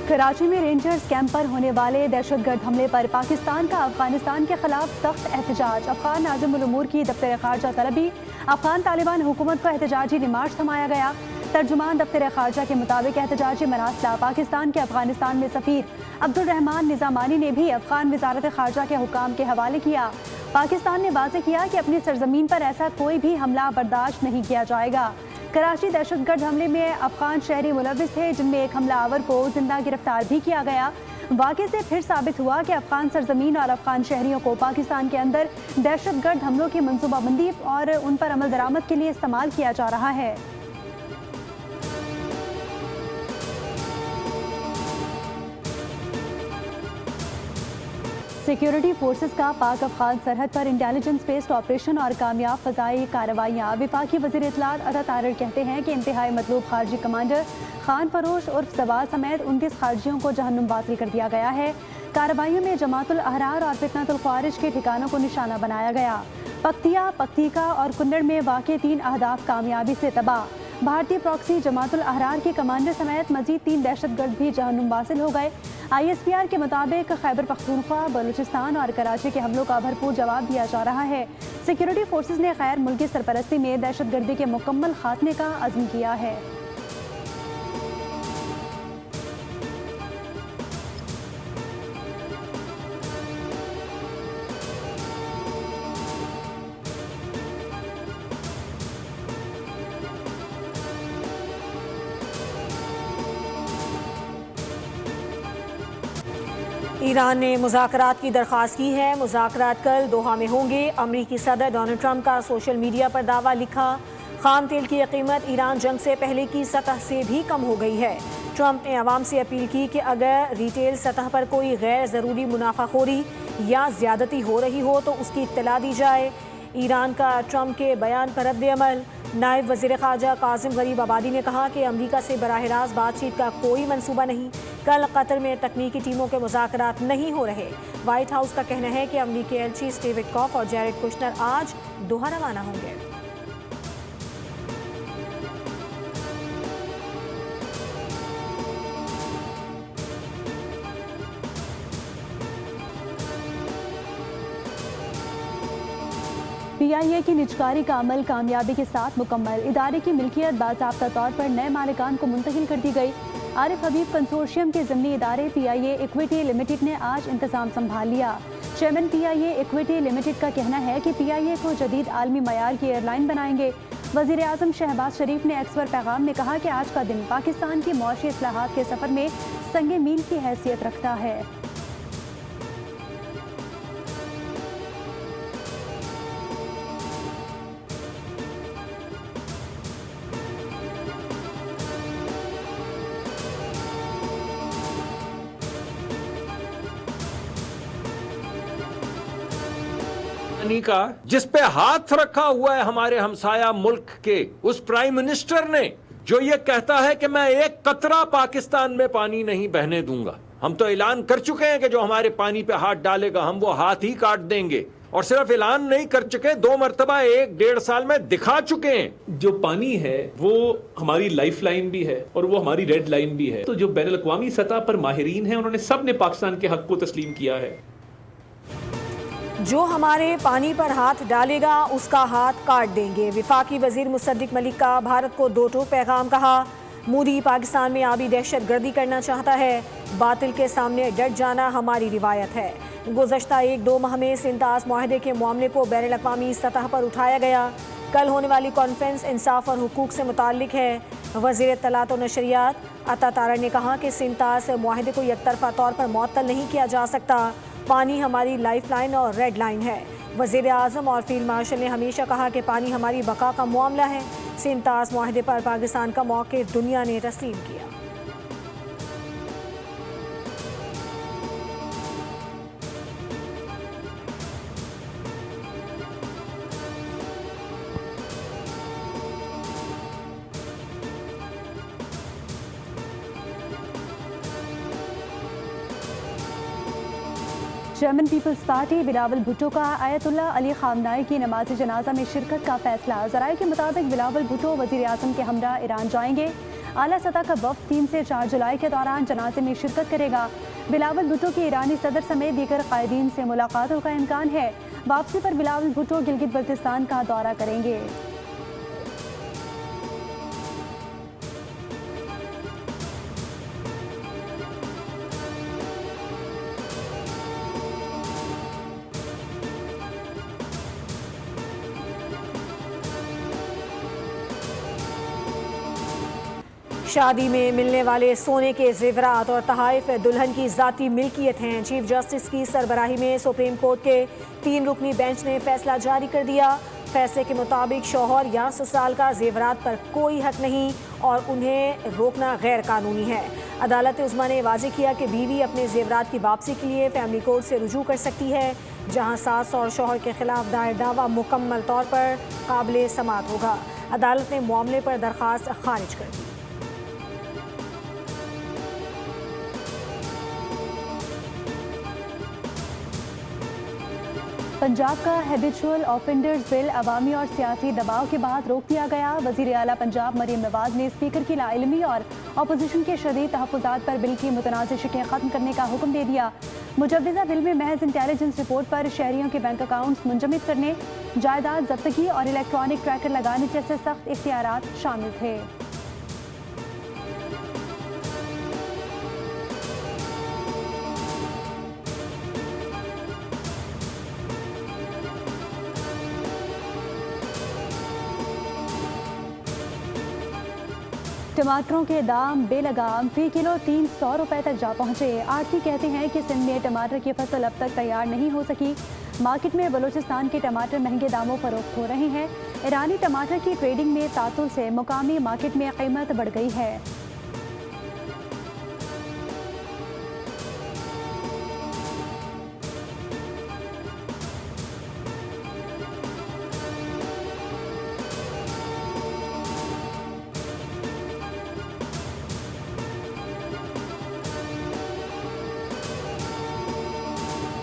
कराची में rangers camp पर होने वाले दहशतगर्द हमले पर पाकिस्तान का अफगानिस्तान के खिलाफ सख्त एहतजाज। अफगान नाज़िम उल उमूर की दफ्तर खारजा तलबी। अफगान तालिबान हुकूमत को एहतजाजी मार्च थमाया गया। तर्जुमान दफ्तर खारजा के मुताबिक एहतजाजी मरासला पाकिस्तान के अफगानिस्तान में सफ़ीर अब्दुल रहमान निज़ामानी ने भी अफगान वज़ारत खारजा के हुकाम के हवाले किया। पाकिस्तान ने वाज़ेह किया कि अपनी सरजमीन पर ऐसा कोई भी हमला बर्दाश्त नहीं किया जाएगा। कराची दहशतगर्द हमले में अफगान शहरी मुलविस थे, जिनमें एक हमलावर को जिंदा गिरफ्तार भी किया गया। वाक़े से फिर साबित हुआ कि अफगान सरजमीन और अफगान शहरियों को पाकिस्तान के अंदर दहशतगर्द हमलों की मनसूबाबंदी और उन पर अमल दरामद के लिए इस्तेमाल किया जा रहा है। सिक्योरिटी फोर्सेस का पाक अफगान सरहद पर इंटेलिजेंस बेस्ड ऑपरेशन और कामयाब फ़ज़ाई कार्रवाइयाँ। वफाकी वज़ीर इत्तलात अता तारड़ कहते हैं कि इंतहाई मतलूब खारजी कमांडर खान फरोश उर्फ सवाल समेत 29 खारजियों को जहन्नुम वासिल कर दिया गया है। कार्रवाइयों में जमातुल अहरार और फितनतुल ख्वारिज के ठिकानों को निशाना बनाया गया। पख्तिया, पख्तीका और कुन्नड़ में वाक़े 3 अहदाफ कामयाबी से तबाह। भारतीय प्रॉक्सी जमातुल अहरार के कमांडर समेत मजीद 3 दहशतगर्द भी जहन्नुम वासिल हो गए। ISPR के मुताबिक खैबर पख्तूनख्वा, बलूचिस्तान और कराची के हमलों का भरपूर जवाब दिया जा रहा है। सिक्योरिटी फोर्सेस ने गैर मुल्की सरपरस्ती में दहशतगर्दी के मुकम्मल खात्मे का अज़्म किया है। ईरान ने मुज़ाकरात की दरख्वास्त की है। मुज़ाकरात कल दोहा में होंगे। अमरीकी सदर डोनाल्ड ट्रंप का सोशल मीडिया पर दावा लिखा। खाम तेल की कीमत ईरान जंग से पहले की सतह से भी कम हो गई है। ट्रंप ने आवाम से अपील की कि अगर रिटेल सतह पर कोई गैर ज़रूरी मुनाफाखोरी या ज़्यादती हो रही हो तो उसकी इत्तला दी जाए। ईरान का ट्रंप के बयान पर रद्द अमल। नायब वज़ीर ख़ारजा कासिम गरीब आबादी ने कहा कि अमरीका से बराह रास्त बातचीत का कोई मंसूबा नहीं। कल कतर में तकनीकी टीमों के मुज़ाकरात नहीं हो रहे। व्हाइट हाउस का कहना है कि अमरीकी एलची स्टीव विटकॉफ और जैरेड कुशनर आज दोहा रवाना होंगे। PIA की निजकारी का अमल कामयाबी के साथ मुकम्मल। इदारे की मिल्कियत बाज़ाब्ता तौर पर नए मालिकान को मुंतकिल कर दी गई। आरिफ हबीब कंसोर्शियम के ज़िम्नी इदारे PIA इक्विटी लिमिटेड ने आज इंतज़ाम संभाल लिया। चेयरमैन PIA इक्विटी लिमिटेड का कहना है कि PIA को जदीद आलमी मयार की एयरलाइन बनाएंगे। वज़ीर आज़म शहबाज शरीफ ने एक्स पर पैगाम में कहा कि आज का दिन पाकिस्तान की मौशी इस्लाहात के सफ़र में संगे मील की हैसियत रखता है। का जिस पे हाथ रखा हुआ है हमारे हमसाया मुल्क के उस प्राइम मिनिस्टर ने, जो ये कहता है कि मैं एक कतरा पाकिस्तान में पानी नहीं बहने दूंगा। हम तो ऐलान कर चुके हैं कि जो हमारे पानी पे हाथ डालेगा हम वो हाथ ही काट देंगे। और सिर्फ ऐलान नहीं कर चुके, 2 मरतबा 1-1.5 साल में दिखा चुके हैं। जो पानी है वो हमारी लाइफ लाइन भी है और वो हमारी रेड लाइन भी है। तो जो बैनुल अक़वामी सतह पर माहिरीन हैं उन्होंने सब ने पाकिस्तान के हक को तस्लीम किया है। जो हमारे पानी पर हाथ डालेगा उसका हाथ काट देंगे। वफाकी वजीर मुसद्दिक मलिक का भारत को दो टूक पैगाम कहा। मोदी पाकिस्तान में आबी दहशत गर्दी करना चाहता है। बातिल के सामने डट जाना हमारी रिवायत है। गुज़श्ता 1-2 माह में सिंतास मुआहदे के मामले को बैनुल अक़वामी सतह पर उठाया गया। कल होने वाली कॉन्फ्रेंस इंसाफ और हुकूक से मुताल्लिक है। वज़ीर इत्तलात और नशरियात अता तारड़ ने कहा कि सिंतास मुआहदे को यकतरफा तौर पर मुअत्तल नहीं किया जा सकता। पानी हमारी लाइफ लाइन और रेड लाइन है। वज़ीर आज़म और फील्ड मार्शल ने हमेशा कहा कि पानी हमारी बका का मामला है। सिंतास मुआहदे पर पाकिस्तान का मौक़िफ़ दुनिया ने तस्लीम किया। चेयरमैन पीपल्स पार्टी बिलावल भुट्टो का आयतुल्ला अली खामनाई की नमाज जनाजा में शिरकत का फैसला। ज़राए के मुताबिक बिलावल भुट्टो वज़ीर आज़म के हमरा ईरान जाएंगे। आला सतह का वफ्द 3 से 4 जुलाई के दौरान जनाजे में शिरकत करेगा। बिलावल भुट्टो की ईरानी सदर समेत दीगर कायदीन से मुलाकातों का इम्कान है। वापसी पर बिलावल भुट्टो गिलगित बल्तिस्तान का दौरा करेंगे। शादी में मिलने वाले सोने के जेवरात और तहाइफ दुल्हन की ज़ाती मिल्कियत हैं। चीफ जस्टिस की सरबराही में सुप्रीम कोर्ट के 3 रुकनी बेंच ने फैसला जारी कर दिया। फैसले के मुताबिक शौहर या ससुराल का जेवरात पर कोई हक नहीं और उन्हें रोकना गैर कानूनी है। अदालत उज़्मा ने वाज़ेह किया कि बीवी अपने जेवरात की वापसी के लिए फैमिली कोर्ट से रुजू कर सकती है, जहां सास और शौहर के खिलाफ दायर दावा मुकम्मल तौर पर काबिल समात होगा। अदालत ने मामले पर दरख्वास्त खारिज कर दी। पंजाब का हैबिचुअल ऑफेंडर्स बिल अवामी और सियासी दबाव के बाद रोक दिया गया। वज़ीर आला पंजाब मरीम नवाज ने स्पीकर की लाइलमी और अपोजिशन के शदीद तहफ़्फ़ुज़ात पर बिल की मुतनाज़ शिकें ख़त्म करने का हुक्म दे दिया। मुजव्वज़ा बिल में महज इंटेलिजेंस रिपोर्ट पर शहरियों के बैंक अकाउंट्स मुंजमद करने, जायदाद जब्तगी और इलेक्ट्रॉनिक ट्रैकर लगाने जैसे सख्त इख्तियारात शामिल थे। टमाटरों के दाम बेलगाम फी किलो 300 रुपए तक जा पहुंचे। आड़ती कहते हैं कि सिंध में टमाटर की फसल अब तक तैयार नहीं हो सकी। मार्केट में बलूचिस्तान के टमाटर महंगे दामों फरोख्त हो रहे हैं। ईरानी टमाटर की ट्रेडिंग में तातुल से मुकामी मार्केट में कीमत बढ़ गई है।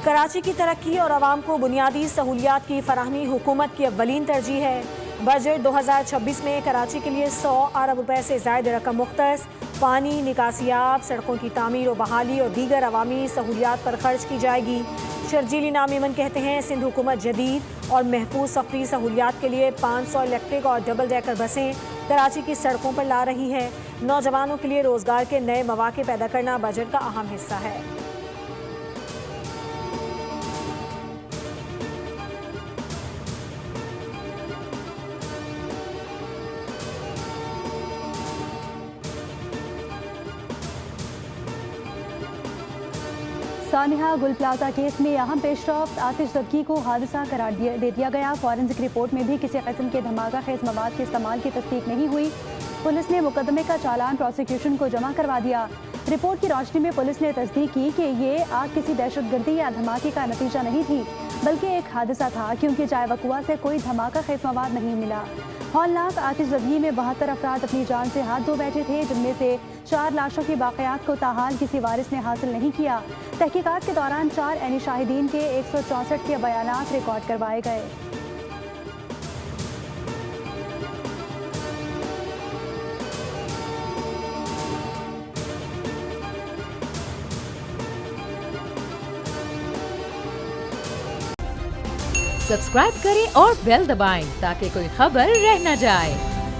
कराची की तरक्की और आवाम को बुनियादी सहूलियात की फराहमी हुकूमत की अव्वलीन तरजीह है। बजट 2026 में कराची के लिए 100 अरब रुपए से ज़ायद रकम मुख्तस पानी, निकासियाब, सड़कों की तामीर और बहाली और दीगर अवामी सहूलियात पर खर्च की जाएगी। शर्जीली नामीमन कहते हैं सिंध हुकूमत जदीद और महफूज सफरी सहूलियात के लिए 500 इलेक्ट्रिक और डबल डेकर बसें कराची की सड़कों पर ला रही है। नौजवानों के लिए रोजगार के नए मौके पैदा करना बजट का अहम हिस्सा है। सानिहा गुल प्लाजा केस में अहम पेशरफ्त, आतिश ज़दगी को हादसा करार दे दिया गया। फॉरेंसिक रिपोर्ट में भी किसी किस्म के धमाका खेज मवाद के इस्तेमाल की तस्दीक नहीं हुई। पुलिस ने मुकदमे का चालान प्रोसिक्यूशन को जमा करवा दिया। रिपोर्ट की रोशनी में पुलिस ने तस्दीक की कि ये आग किसी दहशतगर्दी या धमाके का नतीजा नहीं थी, बल्कि एक हादसा था, क्योंकि जाए वकुआ से कोई धमाका खेज मवाद नहीं मिला। हौलनाक आतिश ज़दगी में 72 अफराद अपनी जान से हाथ धो बैठे थे, जिनमें से 4 लाशों के बाक़ियात को ताहाल किसी वारिस ने हासिल नहीं किया। तहकीकात के दौरान 4 ऐनी शाहिदीन के 164 के बयानात रिकॉर्ड करवाए गए। सब्सक्राइब करें और बेल दबाएं ताकि कोई खबर रह न जाए।